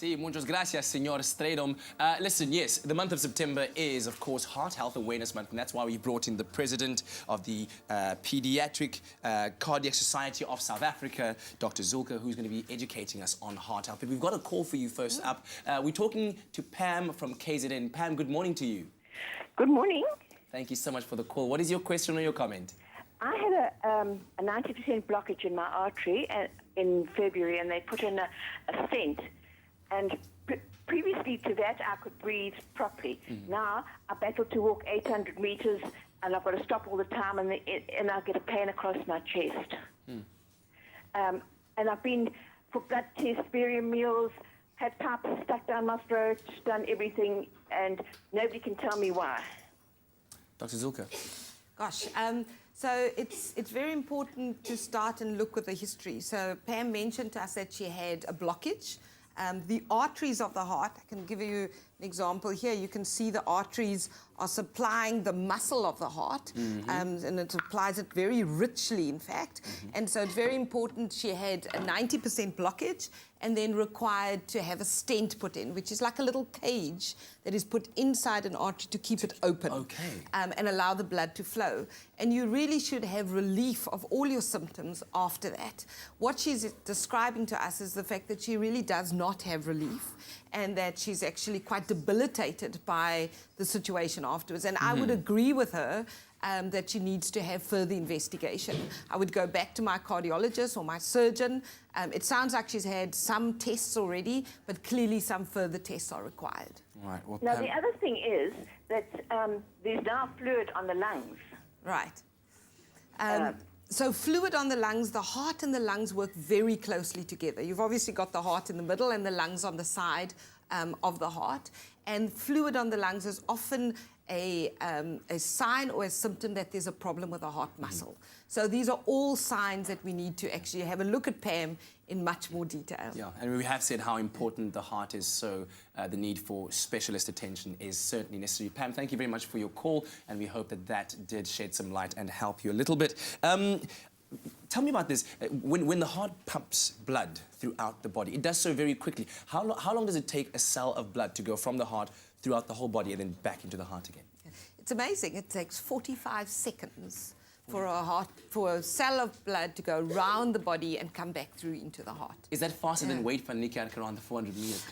Sí, muchas gracias, Senor Stradom. Listen, yes, the month of September is, of course, Heart Health Awareness Month, and that's why we brought in the president of the Pediatric Cardiac Society of South Africa, Dr. Zulka, who's going to be educating us on heart health. But we've got a call for you first up. We're talking to Pam from KZN. Pam, good morning to you. Good morning. Thank you so much for the call. What is your question or your comment? I had a 90% blockage in my artery in February, and they put in a stent. And previously to that, I could breathe properly. Now, I battle to walk 800 meters, and I've got to stop all the time, and I get a pain across my chest. And I've been for blood tests, barium meals, had pipes stuck down my throat, done everything, and nobody can tell me why. Dr. Zulka. Gosh, so it's very important to start and look with the history. So Pam mentioned to us that she had a blockage. The arteries of the heart, I can give you an example here. You can see the arteries are supplying the muscle of the heart, and it supplies it very richly, in fact. And so it's very important. She had a 90% blockage and then required to have a stent put in, which is like a little cage that is put inside an artery to keep it open and allow the blood to flow. And you really should have relief of all your symptoms after that. What she's describing to us is the fact that she really does not have relief, and that she's actually quite debilitated by the situation afterwards. And I would agree with her that she needs to have further investigation. I would go back to my cardiologist or my surgeon. It sounds like she's had some tests already, but clearly some further tests are required. Right. Well, Now, the other thing is that there's now fluid on the lungs. Right. So fluid on the lungs, the heart and the lungs work very closely together. You've obviously got the heart in the middle and the lungs on the side of the heart. And fluid on the lungs is often a sign or a symptom that there's a problem with the heart muscle. So these are all signs that we need to actually have a look at Pam in much more detail. Yeah, and we have said how important the heart is, so the need for specialist attention is certainly necessary. Pam, thank you very much for your call, and we hope that that did shed some light and help you a little bit. Tell me about this. When the heart pumps blood throughout the body, it does so very quickly. How long does it take a cell of blood to go from the heart throughout the whole body and then back into the heart again? It's amazing. It takes 45 seconds for a cell of blood to go round the body and come back through into the heart. Is that faster than weight van Niekerk around the 400 meters?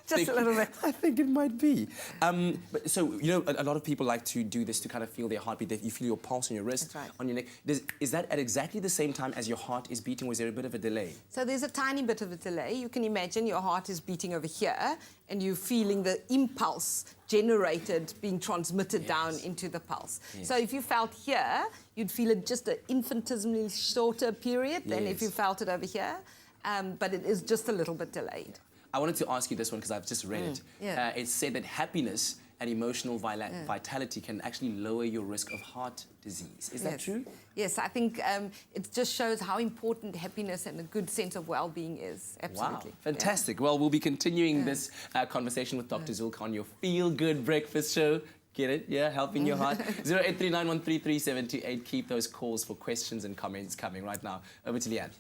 Just a little bit. I think it might be. But so, you know, a lot of people like to do this to kind of feel their heartbeat. You feel your pulse on your wrist, on your neck. Is that at exactly the same time as your heart is beating, or is there a bit of a delay? So there's a tiny bit of a delay. You can imagine your heart is beating over here, and you're feeling the impulse generated being transmitted down into the pulse. So if you felt here, you'd feel it just an infinitesimally shorter period than if you felt it over here, but it is just a little bit delayed. I wanted to ask you this one because I've just read it. It said that happiness and emotional vitality can actually lower your risk of heart disease. Is that true? Yes, I think it just shows how important happiness and a good sense of well-being is. Absolutely. Wow, fantastic. Well, we'll be continuing this conversation with Dr. Zulka on your Feel Good Breakfast Show. Get it? Yeah, helping your heart. 0839133728. Keep those calls for questions and comments coming right now. Over to Leanne.